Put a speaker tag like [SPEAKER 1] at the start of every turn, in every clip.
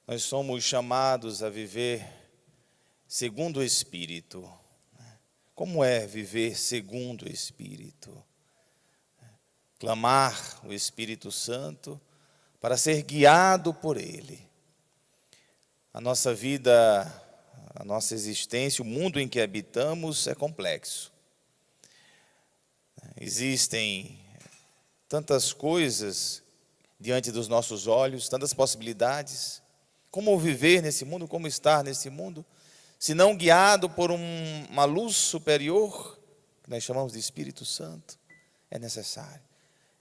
[SPEAKER 1] Nós somos chamados a viver segundo o Espírito. Como é viver segundo o Espírito? Clamar o Espírito Santo para ser guiado por Ele. A nossa vida, a nossa existência, o mundo em que habitamos é complexo. Existem tantas coisas diante dos nossos olhos, tantas possibilidades. Como viver nesse mundo, como estar nesse mundo, se não guiado por uma luz superior, que nós chamamos de Espírito Santo, é necessário.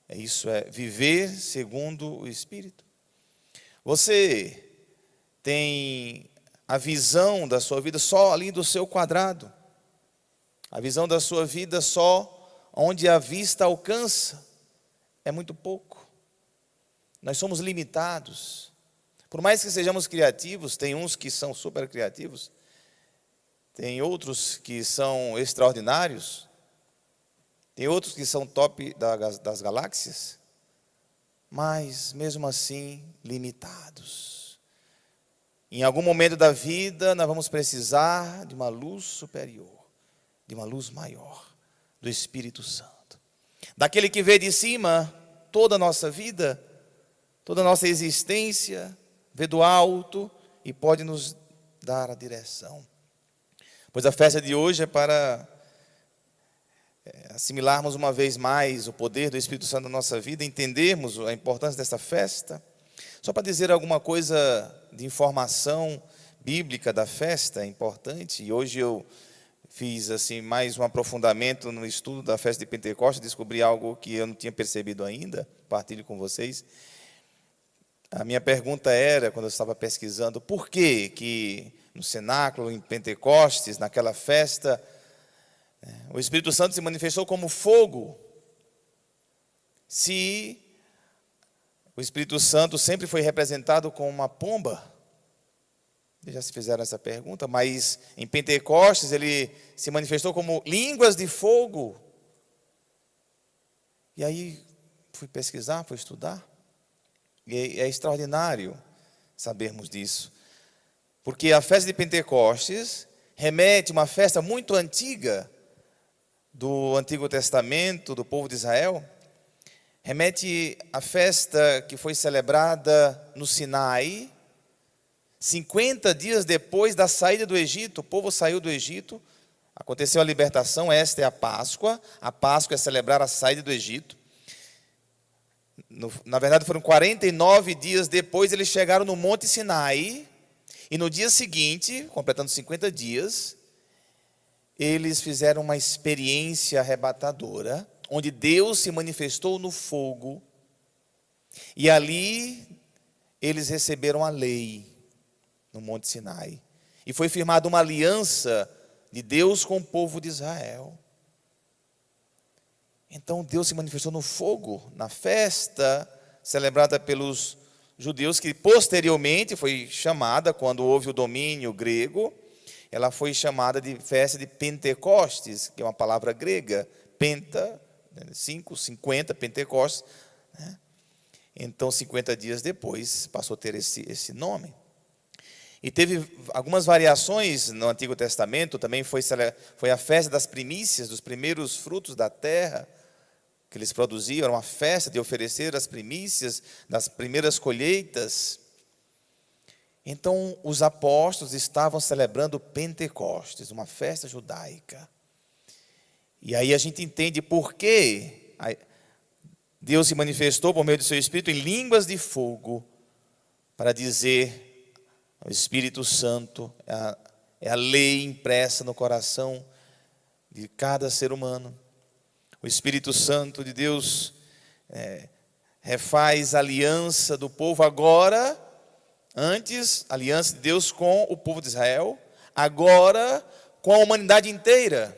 [SPEAKER 1] Isso é viver segundo o Espírito. Você tem a visão da sua vida só ali do seu quadrado, a visão da sua vida só onde a vista alcança, é muito pouco. Nós somos limitados. Por mais que sejamos criativos, tem uns que são super criativos, tem outros que são extraordinários, tem outros que são top das galáxias, mas mesmo assim limitados. Em algum momento da vida nós vamos precisar de uma luz superior, de uma luz maior, do Espírito Santo. Daquele que vê de cima toda a nossa vida, toda a nossa existência, vê do alto e pode nos dar a direção. Pois a festa de hoje é para assimilarmos uma vez mais o poder do Espírito Santo na nossa vida, entendermos a importância dessa festa. Só para dizer alguma coisa de informação bíblica da festa, é importante, e hoje eu fiz assim mais um aprofundamento no estudo da festa de Pentecostes, descobri algo que eu não tinha percebido ainda, partilho com vocês. A minha pergunta era, quando eu estava pesquisando, por que no cenáculo, em Pentecostes, naquela festa, o Espírito Santo se manifestou como fogo, se o Espírito Santo sempre foi representado com uma pomba? Já se fizeram essa pergunta, mas em Pentecostes ele se manifestou como línguas de fogo. E aí fui pesquisar, fui estudar. E é extraordinário sabermos disso, porque a festa de Pentecostes remete a uma festa muito antiga do Antigo Testamento, do povo de Israel, remete à festa que foi celebrada no Sinai, 50 dias depois da saída do Egito. O povo saiu do Egito, aconteceu a libertação, esta é a Páscoa é celebrar a saída do Egito. Na verdade foram 49 dias depois, eles chegaram no Monte Sinai, e no dia seguinte, completando 50 dias, eles fizeram uma experiência arrebatadora, onde Deus se manifestou no fogo, e ali eles receberam a lei, no Monte Sinai, e foi firmada uma aliança de Deus com o povo de Israel. Então Deus se manifestou no fogo, na festa celebrada pelos judeus, que posteriormente foi chamada, quando houve o domínio grego, ela foi chamada de festa de Pentecostes, que é uma palavra grega, penta, 50, Pentecostes, né? Então 50 dias depois passou a ter esse nome. E teve algumas variações no Antigo Testamento, também foi a festa das primícias, dos primeiros frutos da terra, que eles produziam, era uma festa de oferecer as primícias das primeiras colheitas. Então, os apóstolos estavam celebrando Pentecostes, uma festa judaica. E aí a gente entende por que Deus se manifestou por meio do seu Espírito em línguas de fogo, para dizer, o Espírito Santo é a lei impressa no coração de cada ser humano. O Espírito Santo de Deus refaz a aliança do povo agora, antes, aliança de Deus com o povo de Israel, agora com a humanidade inteira.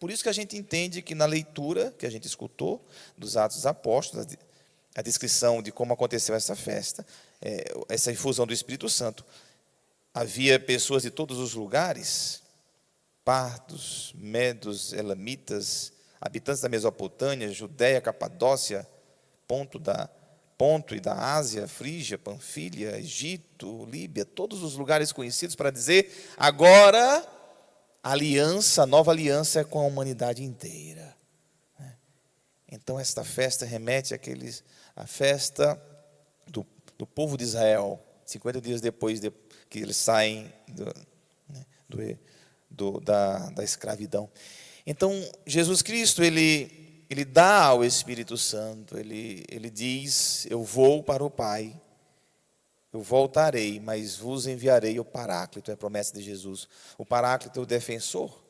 [SPEAKER 1] Por isso que a gente entende que na leitura que a gente escutou dos Atos dos Apóstolos, a descrição de como aconteceu essa festa, essa infusão do Espírito Santo, havia pessoas de todos os lugares, partos, medos, elamitas, habitantes da Mesopotâmia, Judéia, Capadócia, ponto da Ponto e da Ásia, Frígia, Panfilha, Egito, Líbia, todos os lugares conhecidos para dizer, agora a aliança, a nova aliança é com a humanidade inteira. Então esta festa remete à festa do povo de Israel, 50 dias depois que eles saem da escravidão. Então Jesus Cristo, ele dá ao Espírito Santo, ele diz, eu vou para o Pai, eu voltarei, mas vos enviarei o Paráclito, é a promessa de Jesus. O Paráclito é o defensor.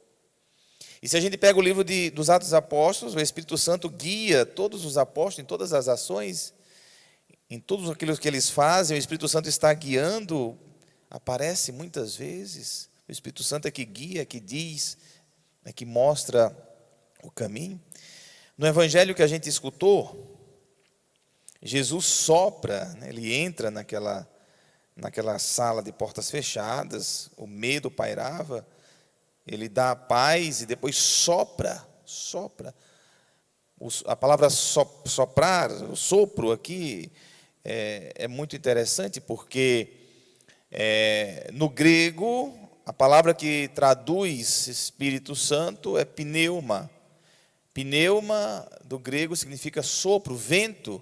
[SPEAKER 1] E se a gente pega o livro dos Atos dos Apóstolos, o Espírito Santo guia todos os apóstolos em todas as ações, em tudo aquilo que eles fazem, o Espírito Santo está guiando, aparece muitas vezes. O Espírito Santo é que guia, que diz, é que mostra o caminho. No evangelho que a gente escutou, Jesus sopra, ele entra naquela sala de portas fechadas, o medo pairava, ele dá a paz e depois sopra. A palavra soprar, o sopro aqui, é muito interessante porque no grego, a palavra que traduz Espírito Santo é pneuma. Pneuma, do grego, significa sopro, vento.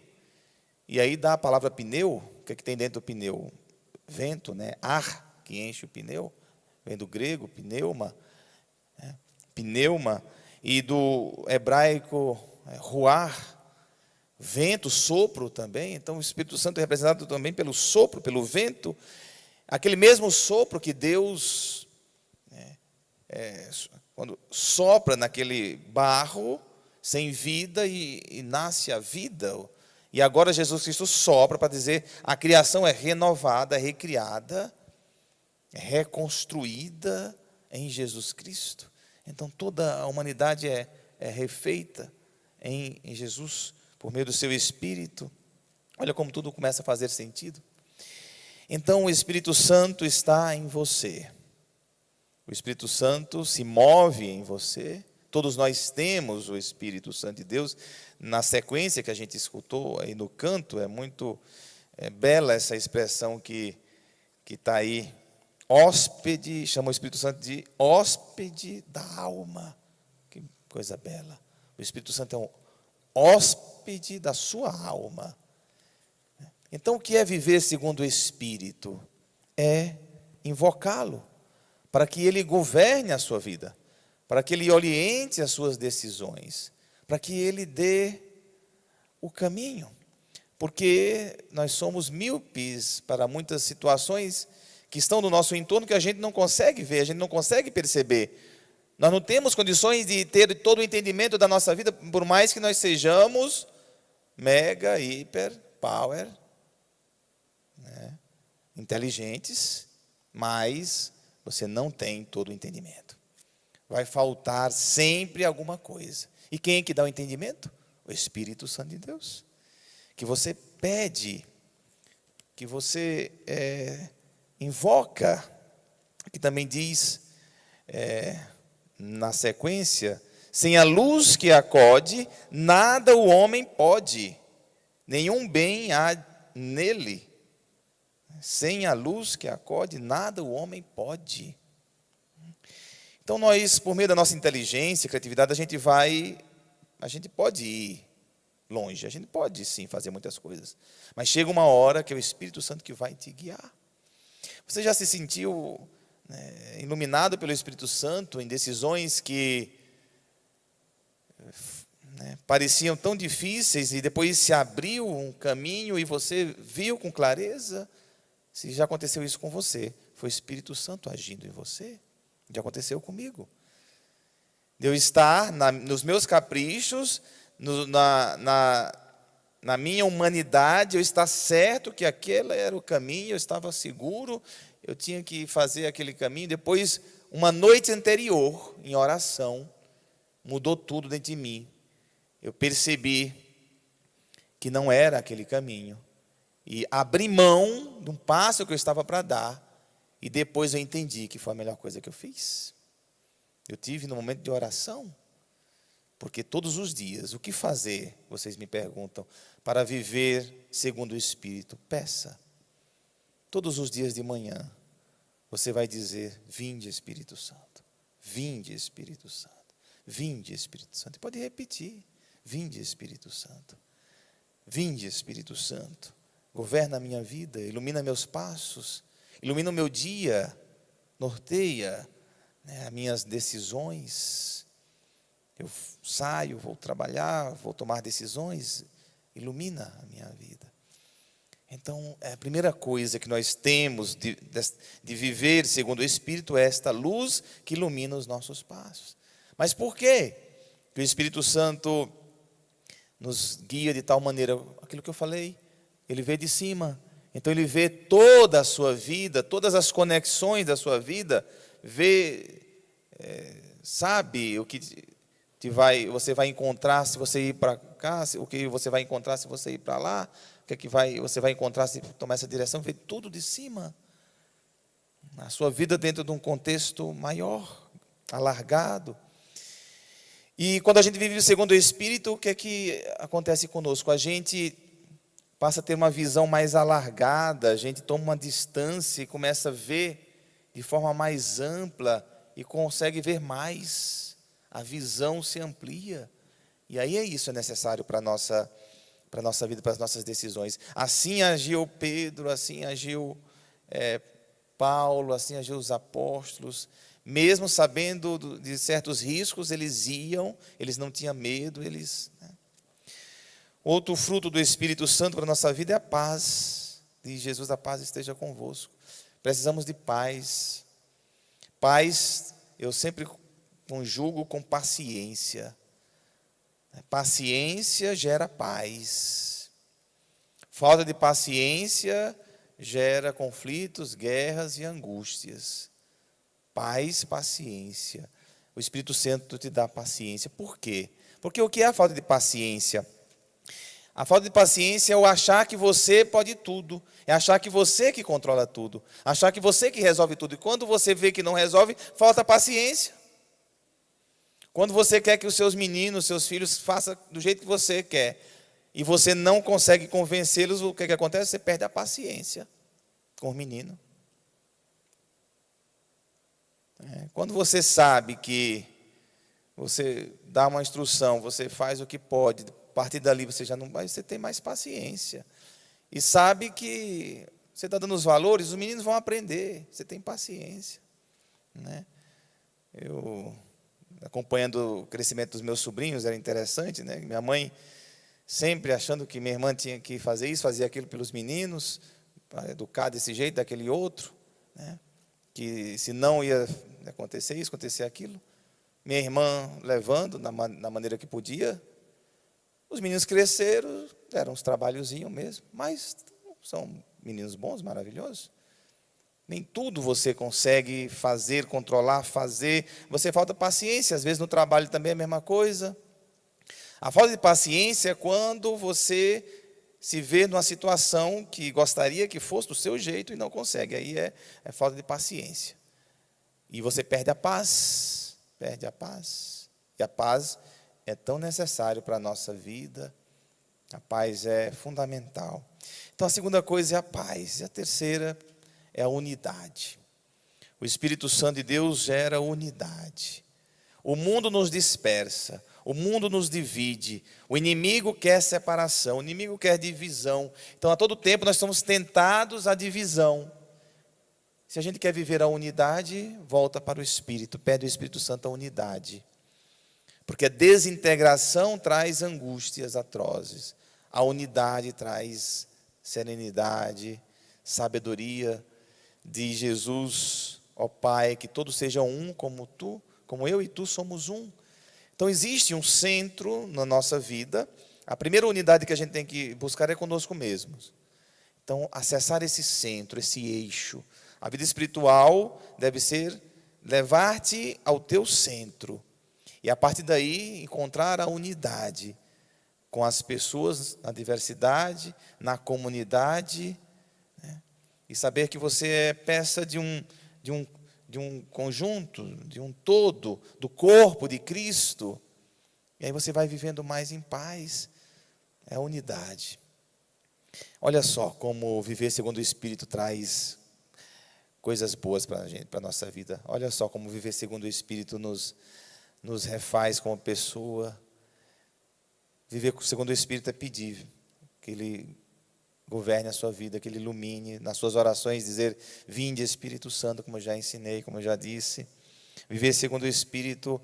[SPEAKER 1] E aí dá a palavra pneu. O que é que tem dentro do pneu? Vento, né? Ar que enche o pneu. Vem do grego, pneuma. Pneuma. E do hebraico, ruar. Vento, sopro também. Então o Espírito Santo é representado também pelo sopro, pelo vento. Aquele mesmo sopro que Deus, quando sopra naquele barro sem vida e nasce a vida. E agora Jesus Cristo sopra para dizer, a criação é renovada, recriada, reconstruída em Jesus Cristo. Então toda a humanidade é refeita em Jesus, por meio do seu Espírito. Olha como tudo começa a fazer sentido. Então o Espírito Santo está em você. O Espírito Santo se move em você. Todos nós temos o Espírito Santo de Deus. Na sequência que a gente escutou aí no canto, é muito bela essa expressão que está aí. Hóspede, chama o Espírito Santo de hóspede da alma. Que coisa bela. O Espírito Santo é um hóspede da sua alma. Então, o que é viver segundo o Espírito? É invocá-lo, para que ele governe a sua vida, para que ele oriente as suas decisões, para que ele dê o caminho. Porque nós somos míopes para muitas situações que estão no nosso entorno que a gente não consegue ver, a gente não consegue perceber. Nós não temos condições de ter todo o entendimento da nossa vida, por mais que nós sejamos mega, hiper, power, inteligentes, mas você não tem todo o entendimento. Vai faltar sempre alguma coisa. E quem é que dá o entendimento? O Espírito Santo de Deus. Que você pede, que você invoca, que também diz na sequência, sem a luz que acode, nada o homem pode, nenhum bem há nele. Sem a luz que acode, nada o homem pode. Então nós, por meio da nossa inteligência, criatividade, a gente pode ir longe, a gente pode sim fazer muitas coisas, mas chega uma hora que é o Espírito Santo que vai te guiar. Você já se sentiu iluminado pelo Espírito Santo em decisões que pareciam tão difíceis e depois se abriu um caminho e você viu com clareza? Se já aconteceu isso com você, foi o Espírito Santo agindo em você. Já aconteceu comigo. De eu estar nos meus caprichos, na minha humanidade, eu estar certo que aquele era o caminho, eu estava seguro, eu tinha que fazer aquele caminho. Depois, uma noite anterior, em oração, mudou tudo dentro de mim. Eu percebi que não era aquele caminho. E abri mão de um passo que eu estava para dar. E depois eu entendi que foi a melhor coisa que eu fiz. Eu tive no momento de oração. Porque todos os dias, o que fazer, vocês me perguntam, para viver segundo o Espírito? Peça. Todos os dias de manhã, você vai dizer: vinde, Espírito Santo, vinde, Espírito Santo, vinde, Espírito Santo. E pode repetir: vinde, Espírito Santo, vinde, Espírito Santo, governa a minha vida, ilumina meus passos, ilumina o meu dia, norteia, as minhas decisões. Eu saio, vou trabalhar, vou tomar decisões, ilumina a minha vida. Então, a primeira coisa que nós temos de viver segundo o Espírito é esta luz que ilumina os nossos passos. Mas por quê que o Espírito Santo nos guia de tal maneira? Aquilo que eu falei, ele vê de cima. Então, ele vê toda a sua vida, todas as conexões da sua vida, vê, sabe o que você vai encontrar se você ir para cá, o que você vai encontrar se você ir para lá, o que você vai encontrar se tomar essa direção, vê tudo de cima. A sua vida dentro de um contexto maior, alargado. E quando a gente vive segundo o Espírito, o que é que acontece conosco? A gente passa a ter uma visão mais alargada, a gente toma uma distância e começa a ver de forma mais ampla e consegue ver mais. A visão se amplia. E aí isso é necessário para a nossa vida, para as nossas decisões. Assim agiu Pedro, assim agiu Paulo, assim agiu os apóstolos. Mesmo sabendo de certos riscos, eles iam, eles não tinham medo. Outro fruto do Espírito Santo para a nossa vida é a paz. Diz Jesus: a paz esteja convosco. Precisamos de paz. Paz, eu sempre conjugo com paciência. Paciência gera paz. Falta de paciência gera conflitos, guerras e angústias. Paz, paciência. O Espírito Santo te dá paciência. Por quê? Porque o que é a falta de paciência? A falta de paciência é o achar que você pode tudo. É achar que você que controla tudo. Achar que você que resolve tudo. E quando você vê que não resolve, falta paciência. Quando você quer que os seus meninos, seus filhos façam do jeito que você quer, e você não consegue convencê-los, o que acontece? Você perde a paciência com o menino. Quando você sabe que você dá uma instrução, você faz o que pode, a partir dali você já não vai, você tem mais paciência. E sabe que você está dando os valores, os meninos vão aprender, você tem paciência. Acompanhando o crescimento dos meus sobrinhos, era interessante, Minha mãe sempre achando que minha irmã tinha que fazer isso, fazer aquilo pelos meninos, para educar desse jeito, daquele outro, que se não ia acontecer isso, acontecer aquilo. Minha irmã levando na maneira que podia. Os meninos cresceram, deram uns trabalhozinhos mesmo, mas são meninos bons, maravilhosos. Nem tudo você consegue fazer, controlar, fazer. Você falta paciência, às vezes no trabalho também é a mesma coisa. A falta de paciência é quando você se vê numa situação que gostaria que fosse do seu jeito e não consegue. Aí é falta de paciência. E você perde a paz, perde a paz. E a paz é tão necessário para a nossa vida. A paz é fundamental. Então a segunda coisa é a paz. E a terceira é a unidade. O Espírito Santo de Deus gera unidade. O mundo nos dispersa, o mundo nos divide, o inimigo quer separação, o inimigo quer divisão. Então, a todo tempo, nós estamos tentados à divisão. Se a gente quer viver a unidade, volta para o Espírito, pede ao Espírito Santo a unidade. Porque a desintegração traz angústias atrozes, a unidade traz serenidade, sabedoria. De Jesus, ó Pai, que todos sejam um como tu, como eu e tu somos um. Então existe um centro na nossa vida. A primeira unidade que a gente tem que buscar é conosco mesmos. Então, acessar esse centro, esse eixo. A vida espiritual deve ser levar-te ao teu centro. E a partir daí, encontrar a unidade com as pessoas na diversidade, na comunidade, e saber que você é peça de um conjunto, de um todo, do corpo de Cristo. E aí você vai vivendo mais em paz. É a unidade. Olha só como viver segundo o Espírito traz coisas boas para a gente, para a nossa vida. Olha só como viver segundo o Espírito nos refaz como pessoa. Viver segundo o Espírito é pedir que Ele governe a sua vida, que Ele ilumine nas suas orações, dizer: vinde Espírito Santo, como eu já ensinei, como eu já disse. Viver segundo o Espírito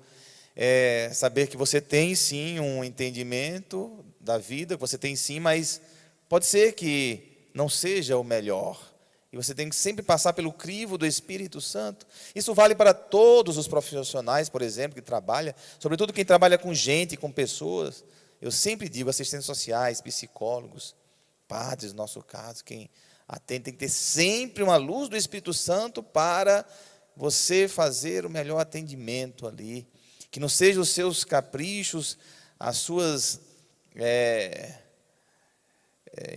[SPEAKER 1] é saber que você tem sim um entendimento da vida, que você tem sim, mas pode ser que não seja o melhor. E você tem que sempre passar pelo crivo do Espírito Santo. Isso vale para todos os profissionais, por exemplo, que trabalham, sobretudo quem trabalha com gente, com pessoas. Eu sempre digo, assistentes sociais, psicólogos, padres, no nosso caso, quem atende, tem que ter sempre uma luz do Espírito Santo para você fazer o melhor atendimento ali. Que não sejam os seus caprichos, as suas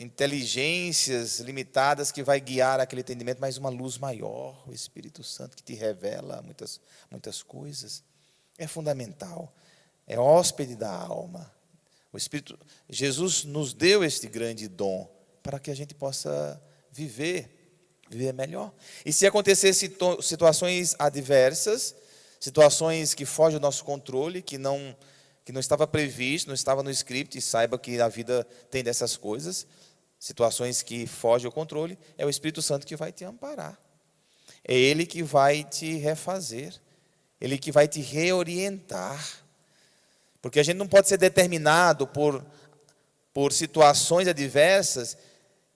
[SPEAKER 1] inteligências limitadas que vai guiar aquele entendimento, mas uma luz maior, o Espírito Santo que te revela muitas coisas. É fundamental, é hóspede da alma. O Espírito, Jesus nos deu este grande dom para que a gente possa viver melhor. E se acontecer situações adversas, situações que fogem do nosso controle, que não estava previsto, não estava no script, e saiba que a vida tem dessas coisas, situações que fogem ao controle, é o Espírito Santo que vai te amparar. É Ele que vai te refazer, Ele que vai te reorientar. Porque a gente não pode ser determinado por situações adversas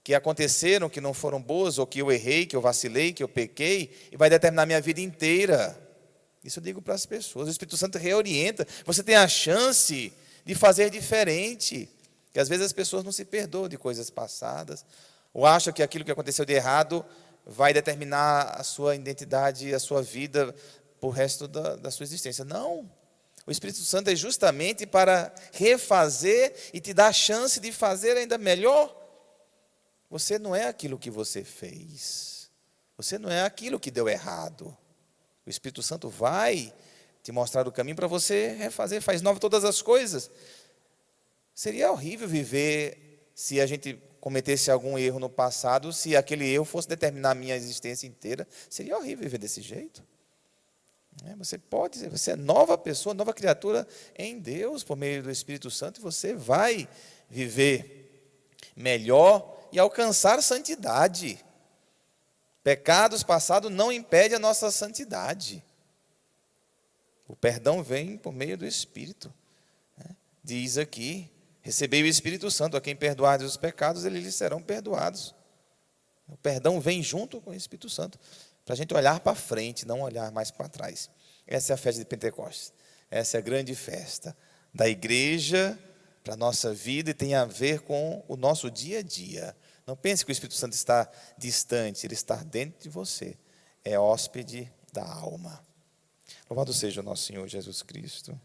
[SPEAKER 1] que aconteceram, que não foram boas, ou que eu errei, que eu vacilei, que eu pequei, e vai determinar minha vida inteira. Isso eu digo para as pessoas. O Espírito Santo reorienta. Você tem a chance de fazer diferente. Porque às vezes as pessoas não se perdoam de coisas passadas, ou acham que aquilo que aconteceu de errado vai determinar a sua identidade, a sua vida, para o resto da sua existência. Não. O Espírito Santo é justamente para refazer e te dar a chance de fazer ainda melhor. Você não é aquilo que você fez. Você não é aquilo que deu errado. O Espírito Santo vai te mostrar o caminho para você refazer, faz nova todas as coisas. Seria horrível viver se a gente cometesse algum erro no passado, se aquele erro fosse determinar a minha existência inteira. Seria horrível viver desse jeito. Você é nova pessoa, nova criatura em Deus, por meio do Espírito Santo, e você vai viver melhor e alcançar santidade. Pecados passados não impedem a nossa santidade. O perdão vem por meio do Espírito. Diz aqui: recebei o Espírito Santo, a quem perdoardes os pecados, eles lhes serão perdoados. O perdão vem junto com o Espírito Santo, para a gente olhar para frente, não olhar mais para trás. Essa é a festa de Pentecostes. Essa é a grande festa da igreja para a nossa vida e tem a ver com o nosso dia a dia. Não pense que o Espírito Santo está distante, ele está dentro de você. É hóspede da alma. Louvado seja o nosso Senhor Jesus Cristo.